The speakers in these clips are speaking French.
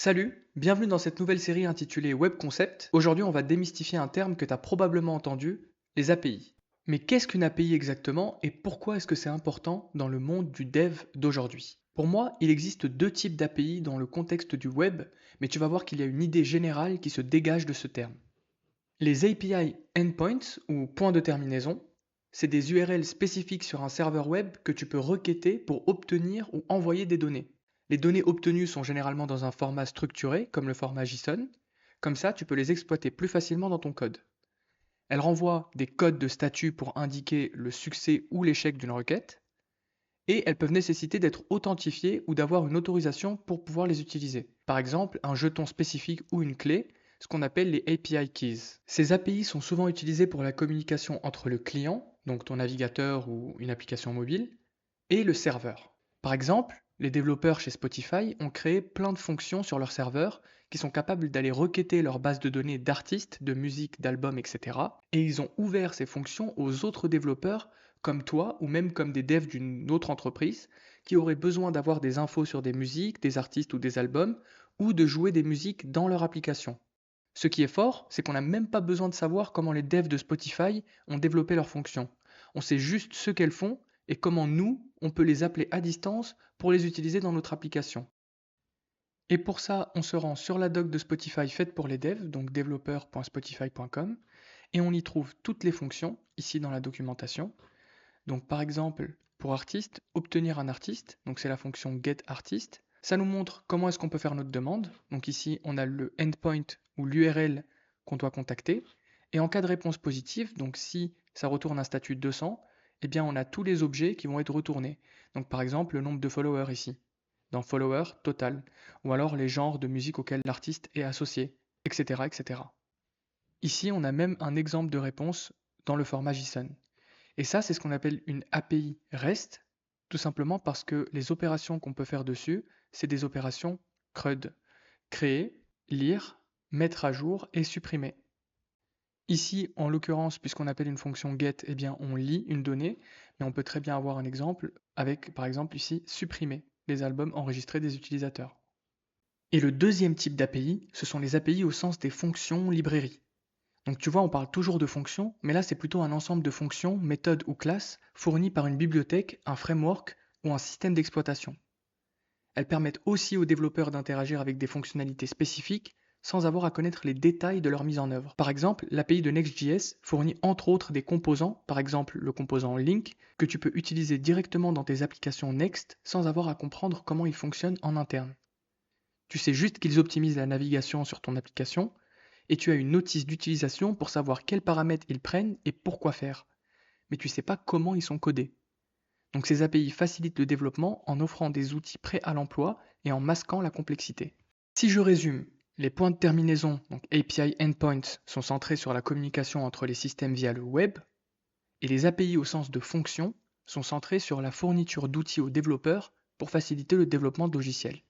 Salut, bienvenue dans cette nouvelle série intitulée Web Concept. Aujourd'hui, on va démystifier un terme que tu as probablement entendu, les API. Mais qu'est-ce qu'une API exactement et pourquoi est-ce que c'est important dans le monde du dev d'aujourd'hui? Pour moi, il existe deux types d'API dans le contexte du web, mais tu vas voir qu'il y a une idée générale qui se dégage de ce terme. Les API endpoints ou points de terminaison, c'est des URL spécifiques sur un serveur web que tu peux requêter pour obtenir ou envoyer des données. Les données obtenues sont généralement dans un format structuré, comme le format JSON. Comme ça, tu peux les exploiter plus facilement dans ton code. Elles renvoient des codes de statut pour indiquer le succès ou l'échec d'une requête. Et elles peuvent nécessiter d'être authentifiées ou d'avoir une autorisation pour pouvoir les utiliser. Par exemple, un jeton spécifique ou une clé, ce qu'on appelle les API Keys. Ces API sont souvent utilisées pour la communication entre le client, donc ton navigateur ou une application mobile, et le serveur. Par exemple, les développeurs chez Spotify ont créé plein de fonctions sur leur serveur qui sont capables d'aller requêter leur base de données d'artistes, de musique, d'albums, etc. Et ils ont ouvert ces fonctions aux autres développeurs comme toi ou même comme des devs d'une autre entreprise qui auraient besoin d'avoir des infos sur des musiques, des artistes ou des albums ou de jouer des musiques dans leur application. Ce qui est fort, c'est qu'on n'a même pas besoin de savoir comment les devs de Spotify ont développé leurs fonctions. On sait juste ce qu'elles font et comment nous, on peut les appeler à distance pour les utiliser dans notre application. Et pour ça, on se rend sur la doc de Spotify faite pour les devs, donc developer.spotify.com, et on y trouve toutes les fonctions, ici dans la documentation. Donc par exemple, pour artiste, obtenir un artiste, donc c'est la fonction getArtist. Ça nous montre comment est-ce qu'on peut faire notre demande. Donc ici, on a le endpoint ou l'URL qu'on doit contacter. Et en cas de réponse positive, donc si ça retourne un statut 200, eh bien on a tous les objets qui vont être retournés. Donc par exemple, le nombre de followers ici, dans follower total, ou alors les genres de musique auxquels l'artiste est associé, etc., etc. Ici, on a même un exemple de réponse dans le format JSON. Et ça, c'est ce qu'on appelle une API REST, tout simplement parce que les opérations qu'on peut faire dessus, c'est des opérations CRUD. Créer, lire, mettre à jour et supprimer. Ici, en l'occurrence, puisqu'on appelle une fonction get, eh bien, on lit une donnée, mais on peut très bien avoir un exemple avec, par exemple, ici, supprimer les albums enregistrés des utilisateurs. Et le deuxième type d'API, ce sont les API au sens des fonctions librairies. Donc tu vois, on parle toujours de fonctions, mais là c'est plutôt un ensemble de fonctions, méthodes ou classes fournies par une bibliothèque, un framework ou un système d'exploitation. Elles permettent aussi aux développeurs d'interagir avec des fonctionnalités spécifiques sans avoir à connaître les détails de leur mise en œuvre. Par exemple, l'API de Next.js fournit entre autres des composants, par exemple le composant Link, que tu peux utiliser directement dans tes applications Next sans avoir à comprendre comment ils fonctionnent en interne. Tu sais juste qu'ils optimisent la navigation sur ton application et tu as une notice d'utilisation pour savoir quels paramètres ils prennent et pourquoi faire. Mais tu ne sais pas comment ils sont codés. Donc ces API facilitent le développement en offrant des outils prêts à l'emploi et en masquant la complexité. Si je résume, les points de terminaison, donc API endpoints, sont centrés sur la communication entre les systèmes via le web, et les API au sens de fonction sont centrés sur la fourniture d'outils aux développeurs pour faciliter le développement de logiciels.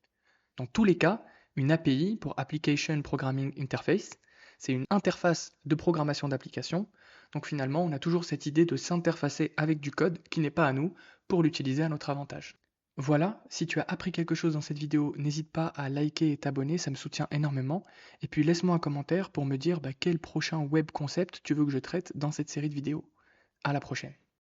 Dans tous les cas, une API pour Application Programming Interface, c'est une interface de programmation d'application. Donc finalement, on a toujours cette idée de s'interfacer avec du code qui n'est pas à nous pour l'utiliser à notre avantage. Voilà, si tu as appris quelque chose dans cette vidéo, n'hésite pas à liker et t'abonner, ça me soutient énormément. Et puis laisse-moi un commentaire pour me dire quel prochain web concept tu veux que je traite dans cette série de vidéos. À la prochaine.